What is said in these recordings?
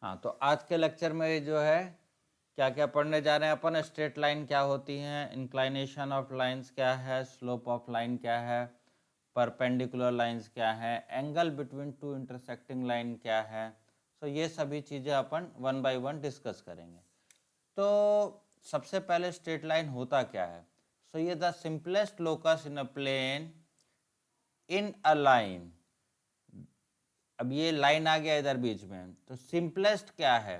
हाँ, तो आज के लेक्चर में जो है क्या क्या पढ़ने जा रहे हैं अपन। स्ट्रेट लाइन क्या होती हैं, इंक्लाइनेशन ऑफ लाइंस क्या है, स्लोप ऑफ लाइन क्या है, परपेंडिकुलर लाइंस क्या है, angle between two intersecting line क्या है। सो ये सभी चीज़ें अपन वन बाय वन डिस्कस करेंगे। तो सबसे पहले स्ट्रेट लाइन होता क्या है। सो ये the simplest locus in a plane in a line. अब ये लाइन आ गया इधर बीच में, तो सिंपलेस्ट क्या है,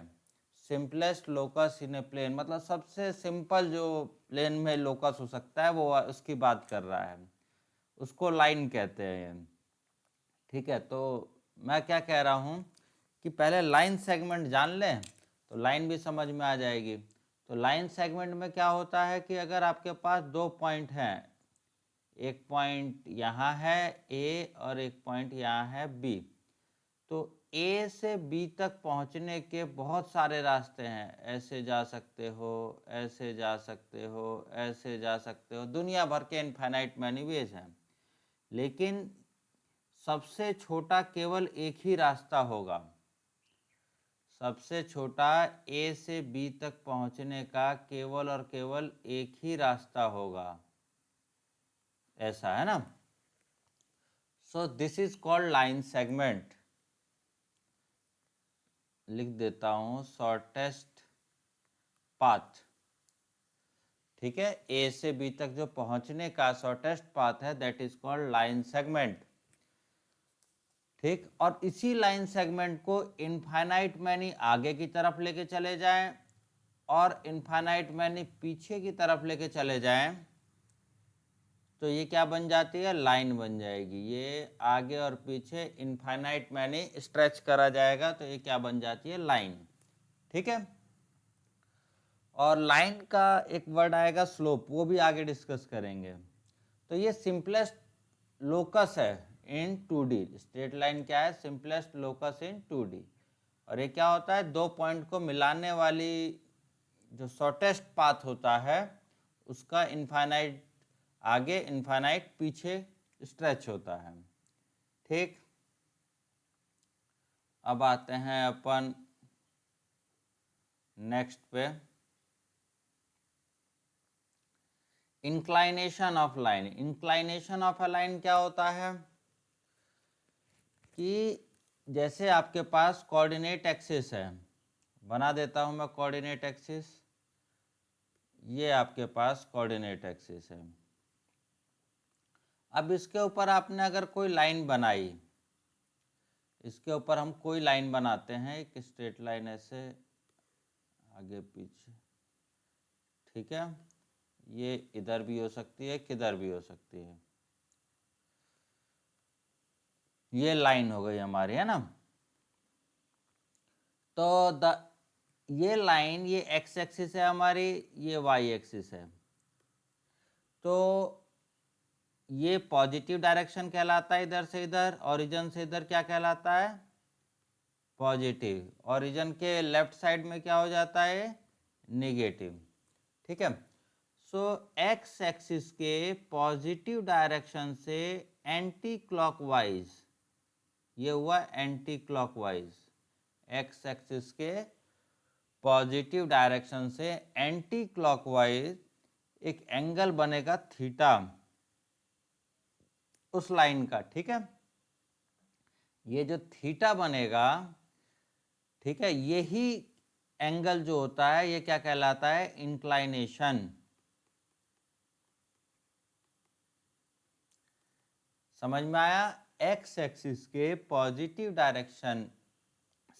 सिंपलेस्ट लोकस इन ए प्लेन, मतलब सबसे सिंपल जो प्लेन में लोकस हो सकता है वो उसकी बात कर रहा है, उसको लाइन कहते हैं। ठीक है, तो मैं क्या कह रहा हूँ कि पहले लाइन सेगमेंट जान लें तो लाइन भी समझ में आ जाएगी। तो लाइन सेगमेंट में क्या होता है कि अगर आपके पास दो पॉइंट हैं, एक पॉइंट यहाँ है ए और एक पॉइंट यहाँ है बी, तो ए से बी तक पहुंचने के बहुत सारे रास्ते हैं। ऐसे जा सकते हो, ऐसे जा सकते हो, ऐसे जा सकते हो, दुनिया भर के इनफाइनाइट मैनी वेज हैं, लेकिन सबसे छोटा केवल एक ही रास्ता होगा। सबसे छोटा ए से बी तक पहुंचने का केवल और केवल एक ही रास्ता होगा, ऐसा है ना। So this is called line segment. लिख देता हूं शॉर्टेस्ट पाथ। ठीक है, ए से बी तक जो पहुंचने का शॉर्टेस्ट पाथ है that is called line segment. ठीक, और इसी लाइन सेगमेंट को इनफाइनाइट मैनी आगे की तरफ लेके चले जाएं और इनफाइनाइट मैनी पीछे की तरफ लेके चले जाएं, तो ये क्या बन जाती है, लाइन बन जाएगी। ये आगे और पीछे इनफाइनाइट मैनी स्ट्रेच करा जाएगा तो ये क्या बन जाती है, लाइन। ठीक है, और लाइन का एक वर्ड आएगा स्लोप, वो भी आगे डिस्कस करेंगे। तो ये सिंपलेस्ट लोकस है इन 2D। स्ट्रेट लाइन क्या है, सिंपलेस्ट लोकस इन 2D। और ये क्या होता है, दो पॉइंट को मिलाने वाली जो शॉर्टेस्ट पाथ होता है उसका इनफाइनाइट आगे इनफाइनाइट पीछे स्ट्रेच होता है। ठीक, अब आते हैं अपन नेक्स्ट पे, inclination of line. Inclination of a line क्या होता है कि जैसे आपके पास कोऑर्डिनेट एक्सिस है, बना देता हूं मैं कोऑर्डिनेट एक्सिस। ये आपके पास कोऑर्डिनेट एक्सिस है। अब इसके ऊपर आपने अगर कोई लाइन बनाई, इसके ऊपर हम कोई लाइन बनाते हैं, एक स्ट्रेट लाइन ऐसे आगे पीछे। ठीक है, ये इधर भी हो सकती है, किधर भी हो सकती है। ये लाइन हो गई हमारी, है ना। तो ये लाइन, ये एक्स एक्सिस है हमारी, ये वाई एक्सिस है। तो ये पॉजिटिव डायरेक्शन कहलाता है, इधर से इधर, ओरिजिन से इधर क्या कहलाता है, पॉजिटिव। ओरिजिन के लेफ्ट साइड में क्या हो जाता है, निगेटिव। ठीक है, सो एक्स एक्सिस के पॉजिटिव डायरेक्शन से एंटी क्लॉकवाइज, ये हुआ एंटी क्लॉकवाइज। एक्स एक्सिस के पॉजिटिव डायरेक्शन से एंटी क्लॉकवाइज एक एंगल बनेगा थीटा उस लाइन का। ठीक है, ये जो थीटा बनेगा, ठीक है, यही एंगल जो होता है ये क्या कहलाता है, इंक्लाइनेशन। समझ में आया। एक्स एक्सिस के पॉजिटिव डायरेक्शन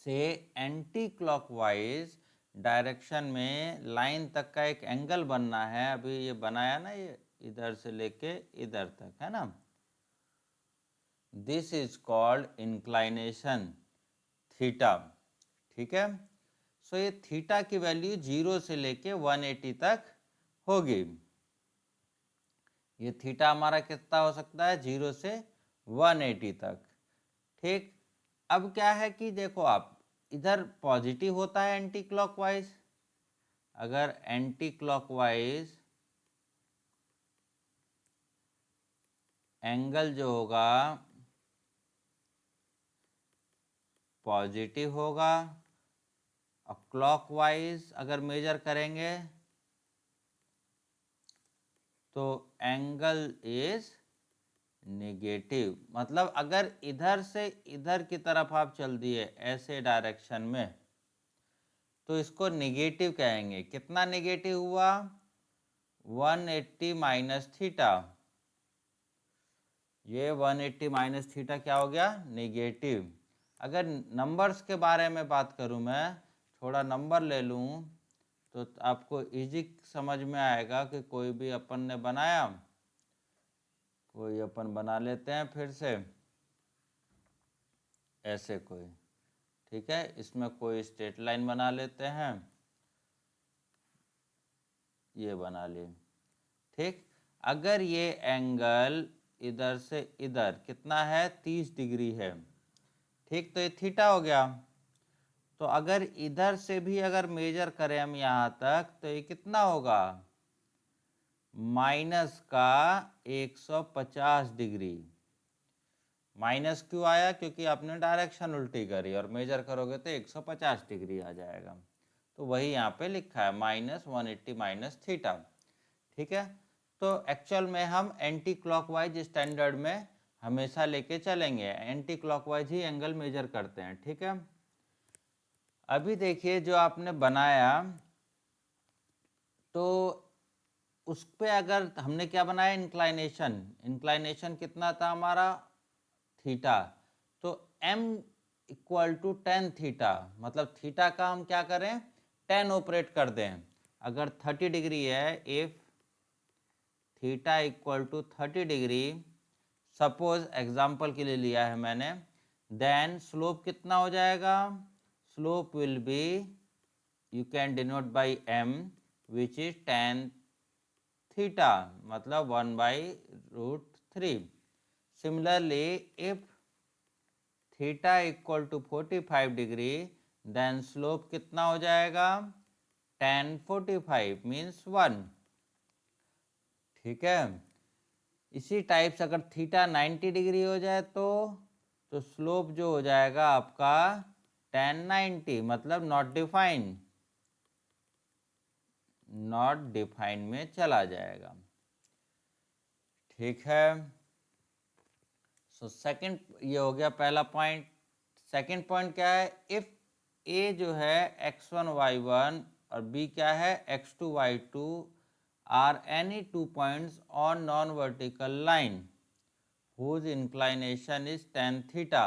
से एंटी क्लॉकवाइज डायरेक्शन में लाइन तक का एक एंगल बनना है। अभी ये बनाया ना, ये इधर से लेके इधर तक, है ना। This is called inclination theta. ठीक है, सो ये थीटा की वैल्यू 0 से लेके 180 तक होगी। ये थीटा हमारा कितना हो सकता है, 0 से 180 तक। ठीक, अब क्या है कि देखो आप, इधर पॉजिटिव होता है एंटी क्लॉकवाइज, अगर एंटी क्लॉकवाइज एंगल जो होगा पॉजिटिव होगा क्लॉकवाइज अगर मेजर करेंगे तो एंगल इज नेगेटिव, मतलब अगर इधर से इधर की तरफ आप चल दिए ऐसे डायरेक्शन में तो इसको नेगेटिव कहेंगे। कितना नेगेटिव हुआ? 180 माइनस थीटा। ये 180 माइनस थीटा क्या हो गया? नेगेटिव। अगर नंबर्स के बारे में बात करूं, मैं थोड़ा नंबर ले लूं तो आपको इजी समझ में आएगा कि कोई भी अपन ने बनाया, कोई अपन बना लेते हैं फिर से ऐसे कोई, ठीक है। इसमें कोई स्ट्रेट लाइन बना लेते हैं, ये बना लिए, ठीक। अगर ये एंगल इधर से इधर कितना है? 30 डिग्री है, ठीक। तो ये थीटा हो गया। तो अगर इधर से भी अगर मेजर करें हम यहाँ तक तो ये कितना होगा? माइनस का 150 डिग्री। माइनस क्यों आया? क्योंकि आपने डायरेक्शन उल्टी करी, और मेजर करोगे तो 150 डिग्री आ जाएगा। तो वही यहाँ पे लिखा है माइनस 180 माइनस थीटा, ठीक है। तो एक्चुअल में हम एंटी क्लॉकवाइज स्टैंडर्ड में हमेशा लेके चलेंगे, एंटी क्लॉकवाइज ही एंगल मेजर करते हैं, ठीक है। अभी देखिए जो आपने बनाया तो उस पे अगर हमने क्या बनाया? इंक्लाइनेशन। इंक्लाइनेशन कितना था हमारा? थीटा। तो m equal to tan theta, मतलब थीटा का हम क्या करें? 10 ऑपरेट कर दें। अगर 30 डिग्री है, if theta equal to 30 degree, suppose example के लिए लिया है मैंने, देन स्लोप कितना हो जाएगा? Slope will be, you can denote by m, which is tan theta, मतलब 1/√3। Similarly if theta equal to 45 degree, then slope कितना हो जाएगा? tan 45 मीन्स 1, ठीक है। इसी टाइप से अगर थीटा 90 डिग्री हो जाए तो स्लोप जो हो जाएगा आपका tan 90, मतलब नॉट डिफाइंड, नॉट डिफाइंड में चला जाएगा, ठीक है। सो सेकंड, ये हो गया पहला पॉइंट। सेकंड पॉइंट क्या है? इफ ए जो है x1 y1 और b क्या है x2 y2 are any two points on non vertical line whose inclination is tan theta.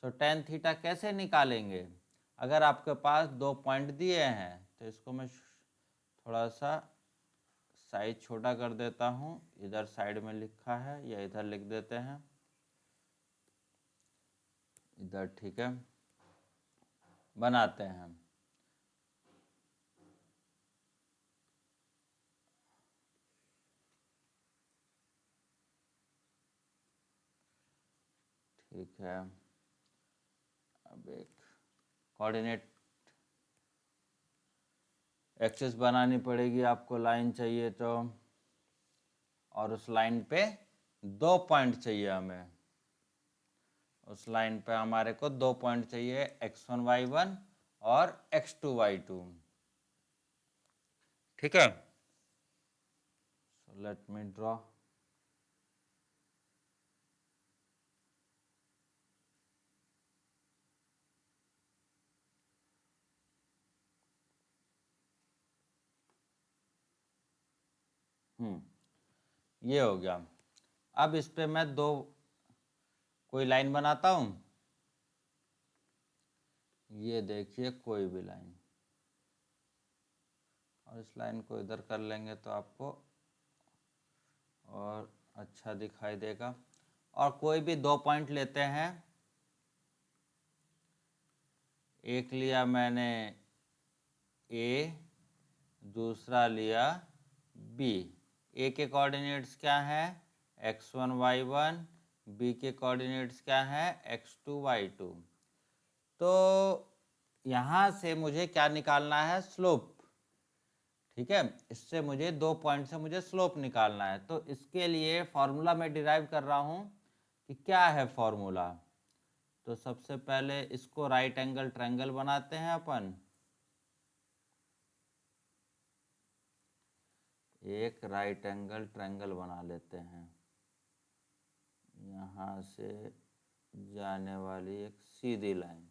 So tan theta कैसे निकालेंगे? अगर आपके पास दो पॉइंट दिए हैं तो इसको मैं थोड़ा सा साइज छोटा कर देता हूँ, इधर साइड में लिखा है या इधर लिख देते हैं, इधर, ठीक है। बनाते हैं हम, ठीक है। अब एक कोऑर्डिनेट एक्सिस बनानी पड़ेगी आपको, लाइन चाहिए तो, और उस लाइन पे दो पॉइंट चाहिए हमें। उस लाइन पे हमारे को दो पॉइंट चाहिए, x1 y1 और x2 y2, ठीक है। So let me draw. ये हो गया। अब इस पे मैं दो कोई लाइन बनाता हूं, ये देखिए कोई भी लाइन, और इस लाइन को इधर कर लेंगे तो आपको और अच्छा दिखाई देगा। और कोई भी दो पॉइंट लेते हैं, एक लिया मैंने ए, दूसरा लिया बी। ए के कोऑर्डिनेट्स क्या हैं? x1 y1, बी के कोऑर्डिनेट्स क्या हैं? x2 y2। तो यहाँ से मुझे क्या निकालना है? स्लोप, ठीक है। इससे मुझे दो पॉइंट से मुझे स्लोप निकालना है। तो इसके लिए फॉर्मूला मैं डिराइव कर रहा हूँ कि क्या है फॉर्मूला। तो सबसे पहले इसको राइट एंगल ट्रायंगल बनाते हैं अपन, एक राइट एंगल ट्रायंगल बना लेते हैं। यहाँ से जाने वाली एक सीधी लाइन,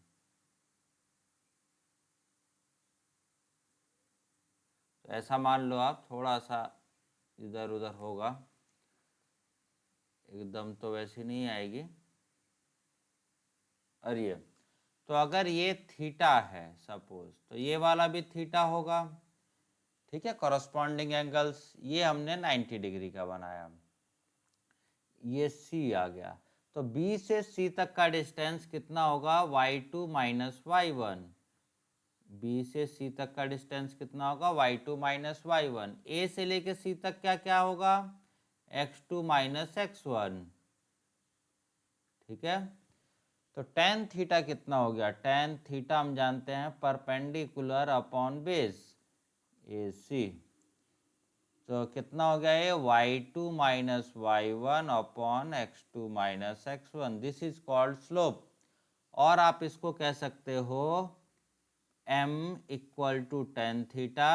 तो ऐसा मान लो आप, थोड़ा सा इधर उधर होगा, एकदम तो वैसी नहीं आएगी। और ये तो अगर ये थीटा है सपोज, तो ये वाला भी थीटा होगा। ठीक है, कॉरस्पॉन्डिंग एंगल्स ये हमने 90 डिग्री का बनाया। ये सी आ गया, तो बी से सी तक का डिस्टेंस कितना होगा, y2 माइनस y1। बी से सी तक का डिस्टेंस कितना होगा, y2 माइनस y1। ए से लेके सी तक क्या क्या होगा, x2 माइनस x1। ठीक है, तो टेन थीटा कितना हो गया, टेन थीटा हम जानते हैं perpendicular upon base A C. तो कितना हो गया ये, y2 minus y1 upon x2 minus x1। This is called slope. और आप इसको कह सकते हो m equal to tan theta.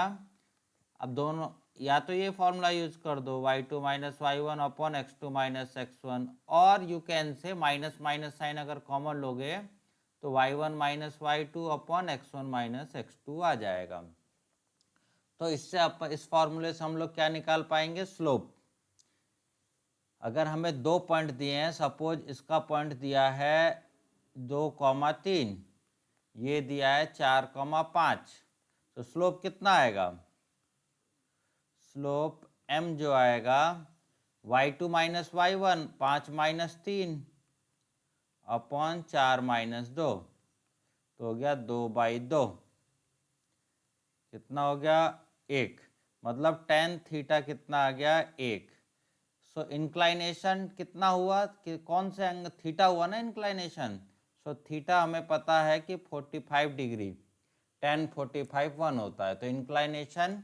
अब दोनों, या तो ये फॉर्मूला यूज कर दो, y2 minus y1 upon x2 minus x1, और you can say minus minus sign अगर कॉमन लोगे तो y1 minus y2 upon x1 minus x2 आ जाएगा। तो इससे इस फॉर्मूले से हम लोग क्या निकाल पाएंगे, स्लोप। अगर हमें दो पॉइंट दिए हैं, सपोज इसका पॉइंट दिया है 2,3, ये दिया है 4,5, तो स्लोप कितना आएगा, स्लोप m जो आएगा y2 minus y1 5 minus 3 upon 4 minus 2, तो हो गया 2/2। कितना हो गया, 1। मतलब टेन थीटा कितना आ गया, 1। सो इंक्लाइनेशन कितना हुआ, कि कौन से एंगल, थीटा हुआ ना इंक्लाइनेशन। सो थीटा हमें पता है कि 45 डिग्री, टेन 45 1 होता है, तो इंक्लाइनेशन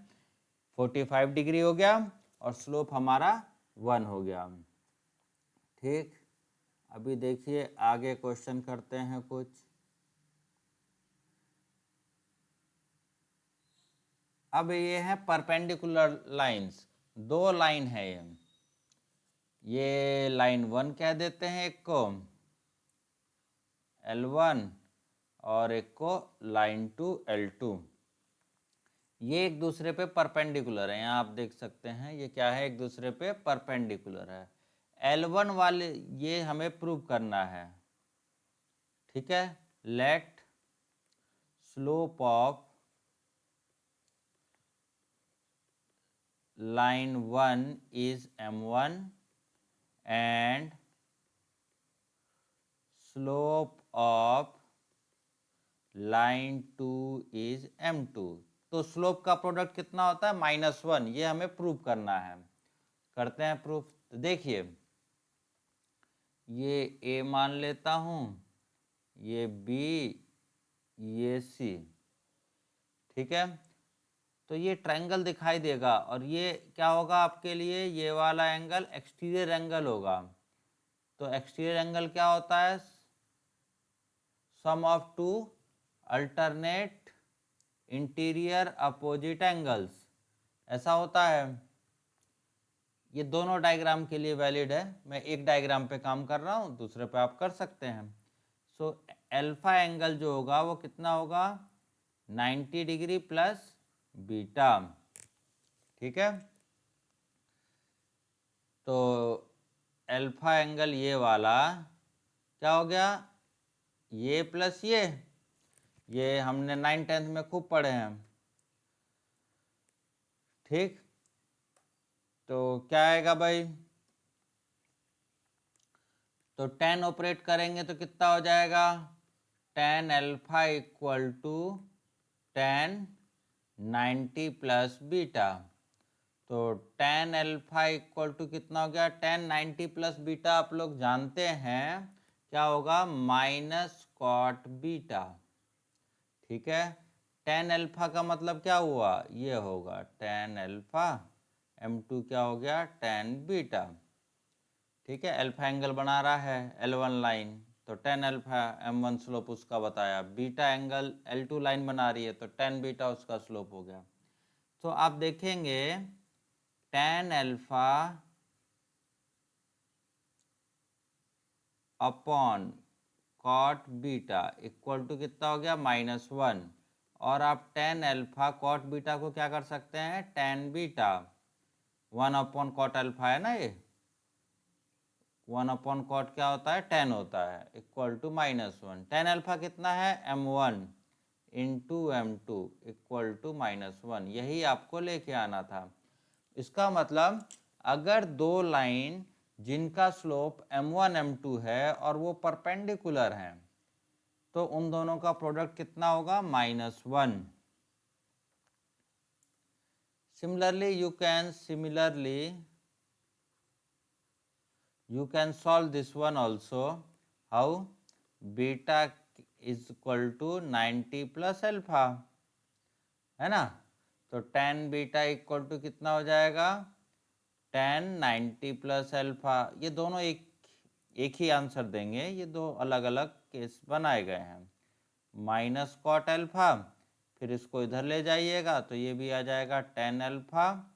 45 डिग्री हो गया और स्लोप हमारा 1 हो गया। ठीक, अभी देखिए आगे क्वेश्चन करते हैं कुछ। अब ये है परपेंडिकुलर लाइंस, दो लाइन है ये लाइन 1 कह देते हैं एक को L1 और एक को लाइन 2 L2। ये एक दूसरे पे परपेंडिकुलर है, यहाँ आप देख सकते हैं ये क्या है, एक दूसरे पे परपेंडिकुलर है। L1 वाले ये हमें प्रूव करना है। ठीक है, let slope of line 1 is m1 and slope of line 2 is m2। तो स्लोप का प्रोडक्ट कितना होता है, -1। ये हमें प्रूव करना है, करते हैं प्रूफ। तो देखिए ये a मान लेता हूं, ये b, ये c। ठीक है, तो ये ट्रायंगल दिखाई देगा और ये क्या होगा आपके लिए, ये वाला एंगल एक्सटीरियर एंगल होगा। तो एक्सटीरियर एंगल क्या होता है, sum of two alternate interior opposite angles, ऐसा होता है। ये दोनों डायग्राम के लिए वैलिड है, मैं एक डायग्राम पे काम कर रहा हूँ, दूसरे पे आप कर सकते हैं। सो अल्फा एंगल जो होगा वो कितना होगा, 90 डिग्री प्लस बीटा। ठीक है, तो अल्फा एंगल ये वाला क्या हो गया, ये प्लस ये हमने 9 10th में खूब पढ़े हैं। ठीक, तो क्या आएगा भाई, तो 10 ऑपरेट करेंगे तो कितना हो जाएगा, tan alpha equal to tan 90 plus beta. तो tan अल्फा इक्वल टू कितना हो गया, tan 90 प्लस बीटा आप लोग जानते हैं क्या होगा, माइनस कॉट बीटा। ठीक है, tan अल्फा का मतलब क्या हुआ, ये होगा tan अल्फा, m2 क्या हो गया, tan बीटा। ठीक है, अल्फा एंगल बना रहा है L1 लाइन, तो tan अल्फा m1 स्लोप उसका बताया, बीटा एंगल L2 लाइन बना रही है तो tan बीटा उसका स्लोप हो गया। तो आप देखेंगे tan alpha upon cot beta equal to कितना हो गया -1। और आप tan अल्फा कॉट बीटा को क्या कर सकते हैं, tan beta 1 upon cot alpha है ना, ये 1 अपॉन कॉट क्या होता है, tan होता है, इक्वल टू -1। tan अल्फा कितना है m1 into m2 equal to -1। यही आपको लेके आना था। इसका मतलब अगर दो लाइन जिनका स्लोप m1 m2 है और वो परपेंडिकुलर हैं तो उन दोनों का प्रोडक्ट कितना होगा, -1। Similarly you can solve this one also. How? Beta is equal to 90 plus alpha, है ना। तो tan बीटा इक्वल टू कितना हो जाएगा, tan 90 प्लस अल्फा। ये दोनों एक ही आंसर देंगे, ये दो अलग अलग केस बनाए गए हैं। माइनस कॉट अल्फा, फिर इसको इधर ले जाइएगा तो ये भी आ जाएगा tan alpha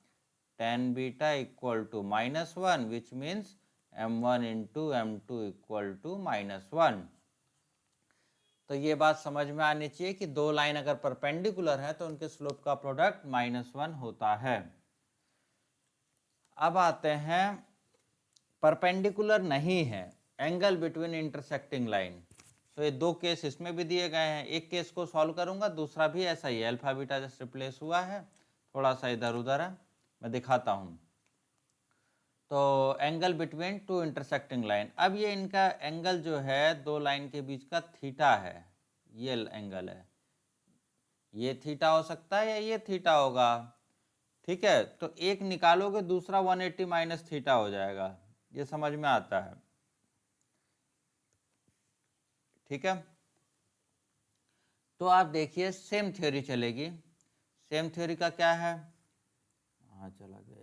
tan beta equal to -1 which means m1 into m2 equal to -1। तो ये बात समझ में आनी चाहिए कि दो लाइन अगर परपेंडिकुलर है तो उनके स्लोप का प्रोडक्ट -1 होता है। अब आते हैं परपेंडिकुलर नहीं है, एंगल बिटवीन इंटरसेक्टिंग लाइन। तो ये दो केस इसमें भी दिए गए हैं, एक केस को सॉल्व करूंगा, दूसरा भी ऐसा ही है, अल्फा बीटा जस्ट रिप्लेस हुआ है, थोड़ा सा इधर उधर है, मैं दिखाता हूं। तो angle between two intersecting line, अब ये इनका एंगल जो है दो लाइन के बीच का थीटा है, ये एंगल है, ये थीटा हो सकता है या ये थीटा होगा, ठीक है। तो एक निकालोगे दूसरा 180 माइनस थीटा हो जाएगा, ये समझ में आता है, ठीक है। तो आप देखिए सेम थ्योरी चलेगी। सेम थ्योरी का क्या है, हाँ चला गया,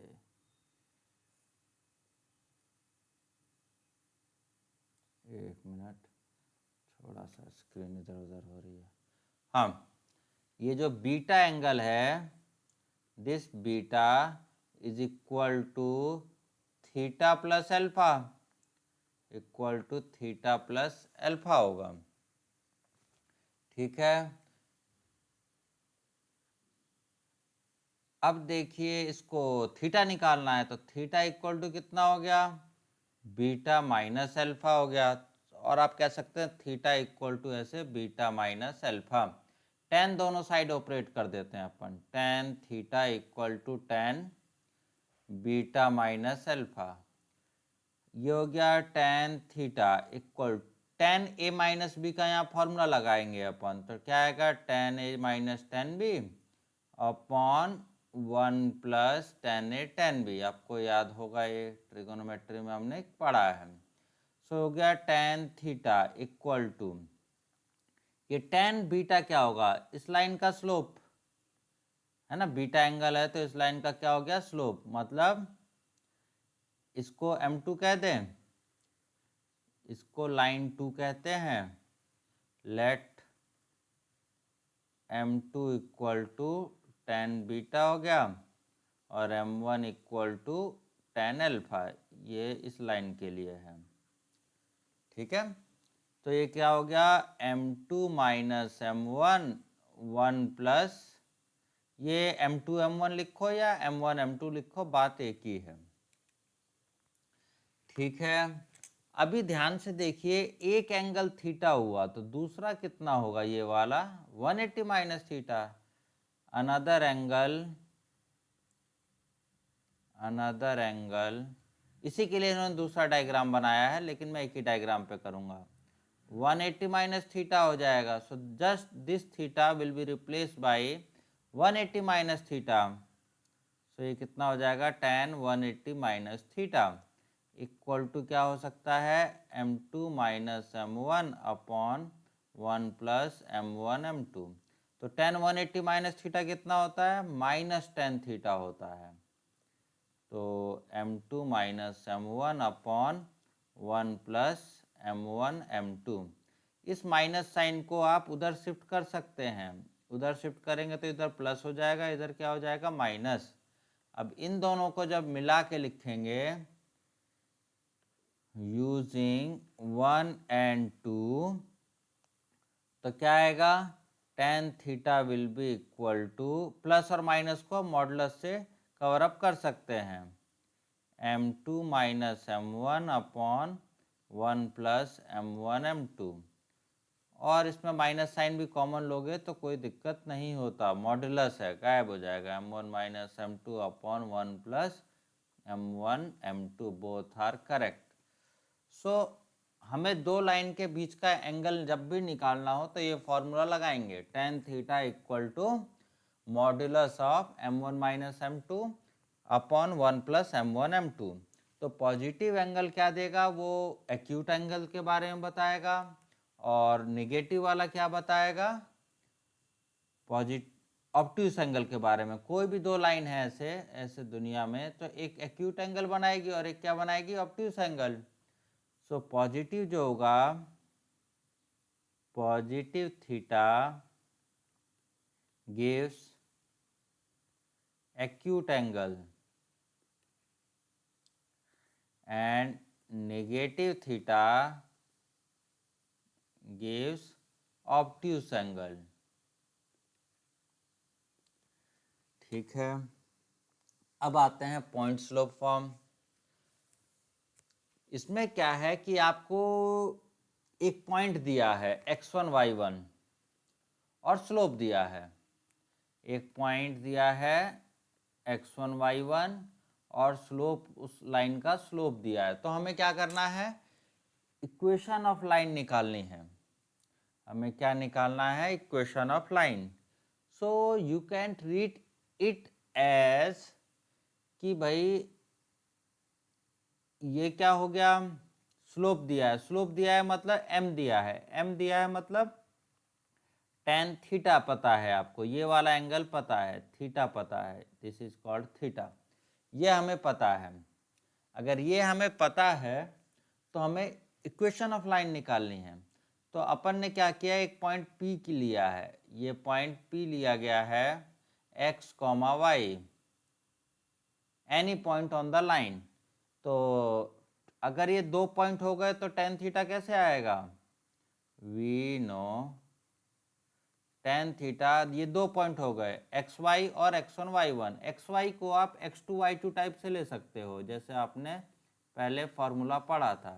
एक मिनट, थोड़ा सा स्क्रीन इधर उधर हो रही है। हाँ, ये जो बीटा एंगल है, this beta is equal to theta plus alpha, equal to theta plus alpha होगा, ठीक है। अब देखिए इसको थीटा निकालना है, तो थीटा इक्वल टू कितना हो गया, बीटा माइनस अल्फा हो गया। और आप कह सकते हैं थीटा इक्वल टू ऐसे बीटा माइनस अल्फा, टेन दोनों साइड ऑपरेट कर देते हैं अपन, tan theta equal to tan beta minus alpha, ये हो गया tan theta equal tan A minus B का यहाँ फॉर्मूला लगाएंगे अपन, तो क्या आएगा tan A minus tan B upon 1 plus tan A tan B, आपको याद होगा ये ट्रिगोनोमेट्री में हमने पढ़ा है। सो हो गया टेन थीटा इक्वल टू, ये टेन बीटा क्या होगा, इस लाइन का स्लोप है ना, बीटा एंगल है तो इस लाइन का क्या हो गया स्लोप, मतलब इसको m2 कह दें, इसको लाइन 2 कहते हैं, let m2 equal to tan beta हो गया और m1 equal to tan alpha, ये इस लाइन के लिए है, ठीक है। तो ये क्या हो गया m2 माइनस m1 1 प्लस, ये m2 m1 लिखो या m1 m2 लिखो, बात एक ही है, ठीक है। अभी ध्यान से देखिए, एक एंगल थीटा हुआ तो दूसरा कितना होगा, ये वाला 180 माइनस थीटा, अनदर एंगल, इसी के लिए इन्होंने दूसरा डायग्राम बनाया है, लेकिन मैं एक ही डायग्राम पे करूंगा, 180 माइनस थीटा हो जाएगा। So just this theta will be replace by 180 minus theta, so ये कितना हो जाएगा tan 180 minus theta equal to क्या हो सकता है m2 minus m1 upon 1 plus m1 m2। तो tan 180 माइनस थीटा कितना होता है, माइनस टेन थीटा होता है, तो m2 minus m1 upon 1 plus m1 m2। इस माइनस साइन को आप उधर शिफ्ट कर सकते हैं, उधर शिफ्ट करेंगे तो इधर प्लस हो जाएगा, इधर क्या हो जाएगा माइनस, अब इन दोनों को जब मिला के लिखेंगे यूजिंग 1 and 2, तो क्या आएगा, tan theta will be equal to, plus और माइनस को मॉडुलस से कवर अप कर सकते हैं, m2 minus m1 upon 1 plus m1 m2, और इसमें माइनस साइन भी कॉमन लोगे तो कोई दिक्कत नहीं होता, मॉडुलस है, गायब हो जाएगा, m1 minus m2 upon 1 plus m1 m2 both are correct. So हमें दो लाइन के बीच का एंगल जब भी निकालना हो तो ये फॉर्मूला लगाएंगे, tan theta equal to modulus of m1 minus m2 upon 1 plus m1 m2। तो पॉजिटिव एंगल क्या देगा, वो एक्यूट एंगल के बारे में बताएगा, और निगेटिव वाला क्या बताएगा, पॉजिटिव ऑब्ट्यूस एंगल के बारे में। कोई भी दो लाइन है ऐसे ऐसे दुनिया में, तो एक एक्यूट एंगल बनाएगी और एक क्या बनाएगी, ऑब्ट्यूस एंगल। सो पॉजिटिव जो होगा, positive theta gives acute angle and negative theta gives obtuse angle. ठीक है, अब आते हैं पॉइंट स्लोप फॉर्म। इसमें क्या है कि आपको एक पॉइंट दिया है x1 y1 और स्लोप दिया है, एक पॉइंट दिया है x1 y1 और स्लोप, उस लाइन का स्लोप दिया है। तो हमें क्या करना है, इक्वेशन ऑफ लाइन निकालनी है। हमें क्या निकालना है, equation of line. So you can treat it as कि भाई ये क्या हो गया, स्लोप दिया है, स्लोप दिया है मतलब m दिया है, m दिया है मतलब tan थीटा पता है आपको, ये वाला एंगल पता है, थीटा पता है, दिस इज कॉल्ड थीटा, ये हमें पता है। अगर ये हमें पता है तो हमें इक्वेशन ऑफ लाइन निकालनी है। तो अपन ने क्या किया, एक पॉइंट P की लिया है, ये पॉइंट P लिया गया है x, y, any point on the line. तो अगर ये दो पॉइंट हो गए तो tan थीटा कैसे आएगा, वी नो tan थीटा, ये दो पॉइंट हो गए xy और x1 y1। xy को आप x2 y2 टाइप से ले सकते हो, जैसे आपने पहले फॉर्मूला पढ़ा था।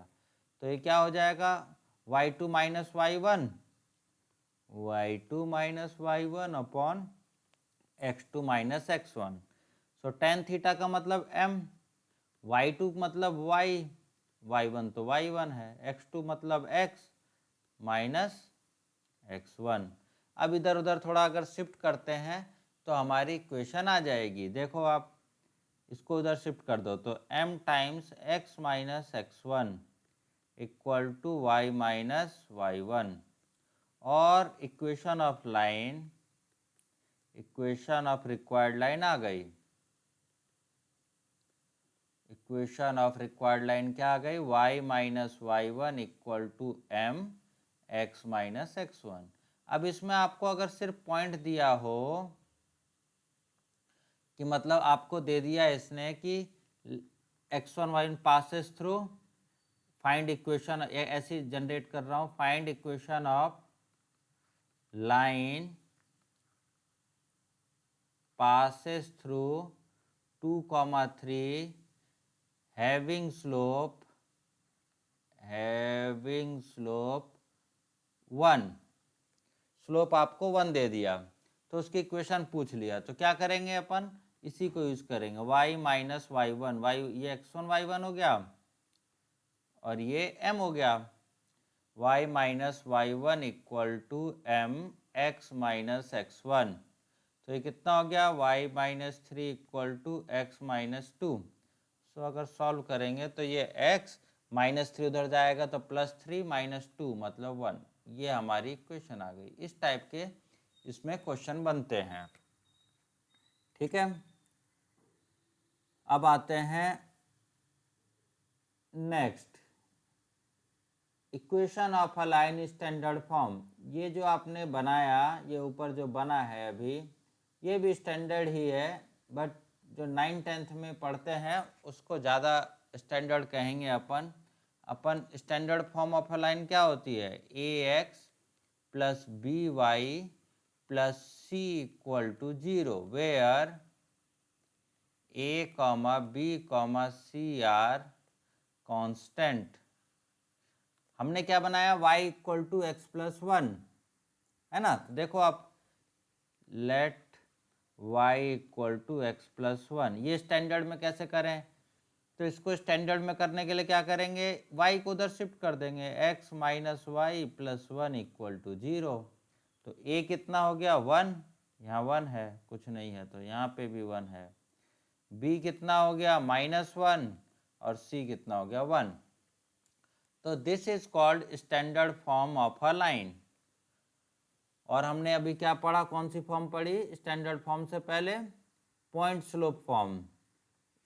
तो ये क्या हो जाएगा, y2 minus y1, y2 minus y1 upon x2 minus x1। सो tan थीटा का मतलब m, y2 मतलब y, y1 तो y1 है, x2 मतलब x माइनस x1। अब इधर उधर थोड़ा अगर शिफ्ट करते हैं तो हमारी इक्वेशन आ जाएगी। देखो आप इसको उधर शिफ्ट कर दो तो m times x minus x1 equal to y minus y1, और equation of line, equation of required line आ गई। इक्वेशन ऑफ रिक्वायर्ड लाइन क्या आ गई, y minus y1 equal to m x minus x1। अब इसमें आपको अगर सिर्फ पॉइंट दिया हो कि मतलब आपको दे दिया इसने कि x1 y1 passes through, find equation, ऐसे जनरेट कर रहा हूं, find equation of line passes through 2, 3 having slope 1, slope आपको 1 दे दिया, तो उसकी इक्वेशन पूछ लिया, तो क्या करेंगे अपन, इसी को यूज करेंगे, y माइनस y1, ये x1 y1 हो गया और ये m हो गया, y minus y1 equal to m x minus x1। तो ये कितना हो गया, y minus 3 equal to x minus 2। So अगर सॉल्व करेंगे तो ये x माइनस 3 उधर जाएगा तो प्लस 3 माइनस 2 मतलब 1, ये हमारी इक्वेशन आ गई। इस टाइप के इसमें क्वेश्चन बनते हैं। ठीक है, अब आते हैं next, equation of a line standard form. ये जो आपने बनाया, ये ऊपर जो बना है अभी, ये भी स्टैंडर्ड ही है, बट जो 9th-10th में पढ़ते हैं उसको ज़्यादा स्टैंडर्ड कहेंगे अपन standard form of a line क्या होती है, ax plus by plus c equal to 0 where a, b, c are constant. हमने क्या बनाया, y equal to x plus 1, है ना। तो देखो आप, let y equal to x plus 1, ये स्टैंडर्ड में कैसे करें, तो इसको स्टैंडर्ड में करने के लिए क्या करेंगे, y को उधर शिफ्ट कर देंगे, x minus y plus 1 equal to 0। तो a कितना हो गया 1, यहाँ 1 है, कुछ नहीं है तो यहाँ पे भी 1 है। b कितना हो गया -1 और c कितना हो गया 1। तो this is called standard form of a line. और हमने अभी क्या पढ़ा, कौन सी फॉर्म पढ़ी स्टैंडर्ड फॉर्म से पहले, पॉइंट स्लोप फॉर्म।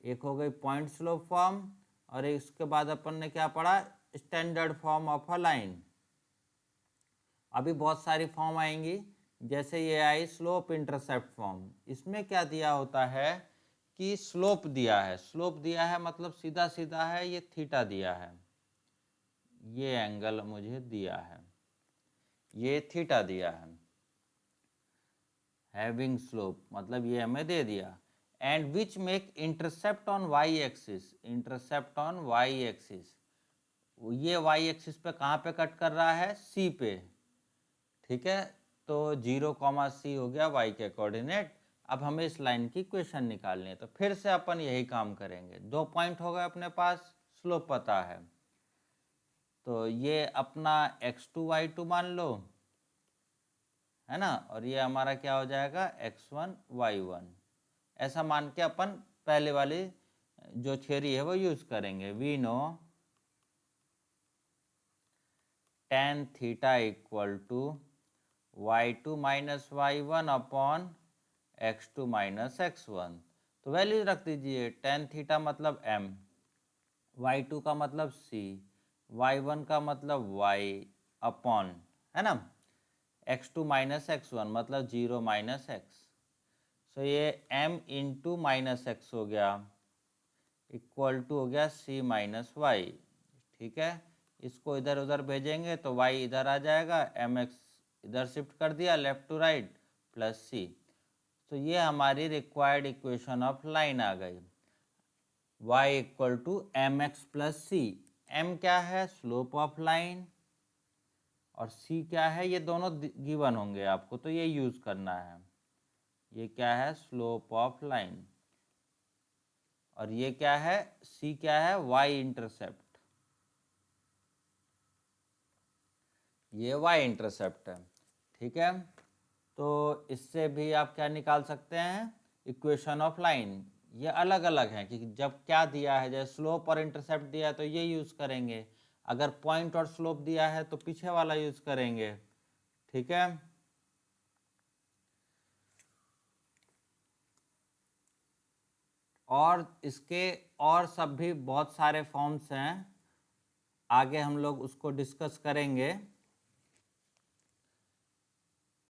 एक हो गई पॉइंट स्लोप फॉर्म और इसके बाद अपन ने क्या पढ़ा, standard form of a line. अभी बहुत सारी फॉर्म आएंगी, जैसे ये आई स्लोप इंटरसेप्ट फॉर्म। इसमें क्या दिया होता है कि स्लोप दिया है, स्लोप दिया है मतलब सीधा सीधा है, ये थीटा दिया है, ये एंगल मुझे दिया है, ये थीटा दिया है, हैविंग स्लोप मतलब ये हमें दे दिया। And which make intercept on y axis, intercept on y axis, ये वाई एक्सिस पे कहाँ पे कट कर रहा है, सी पे, ठीक है। तो 0, c हो गया y के कोऑर्डिनेट। अब हमें इस लाइन की इक्वेशन निकालनी है, तो फिर से अपन यही काम करेंगे। 2 पॉइंट हो गए अपने पास, स्लोप पता है, तो ये अपना x2 y2 मान लो, है ना, और ये हमारा क्या हो जाएगा x1 y1। ऐसा मान के अपन पहले वाली जो थ्योरी है वो यूज करेंगे। We know tan theta equal to y2 minus y1 upon x2 minus x1। तो वैल्यू रख दीजिए, tan थीटा मतलब m, y2 का मतलब c, y1 का मतलब y अपॉन, है ना, x2 माइनस x1 मतलब 0 माइनस x। सो ये m इंटू माइनस x हो गया, इक्वल टू हो गया c माइनस वाई, ठीक है। इसको इधर उधर भेजेंगे तो y इधर आ जाएगा, mx इधर शिफ्ट कर दिया left to right, plus c। तो ये हमारी रिक्वायर्ड इक्वेशन ऑफ लाइन आ गई, y equal to m x plus c. m क्या है, स्लोप ऑफ लाइन, और c क्या है, ये दोनों गिवन होंगे आपको, तो ये यूज करना है। ये क्या है, स्लोप ऑफ लाइन, और ये क्या है, c क्या है, y इंटरसेप्ट, ये y इंटरसेप्ट है, ठीक है। तो इससे भी आप क्या निकाल सकते हैं, इक्वेशन ऑफ लाइन। ये अलग अलग है कि जब क्या दिया है, जैसे स्लोप और इंटरसेप्ट दिया है तो ये यूज करेंगे, अगर पॉइंट और स्लोप दिया है तो पीछे वाला यूज करेंगे, ठीक है। और इसके और सब भी बहुत सारे फॉर्म्स हैं, आगे हम लोग उसको डिस्कस करेंगे।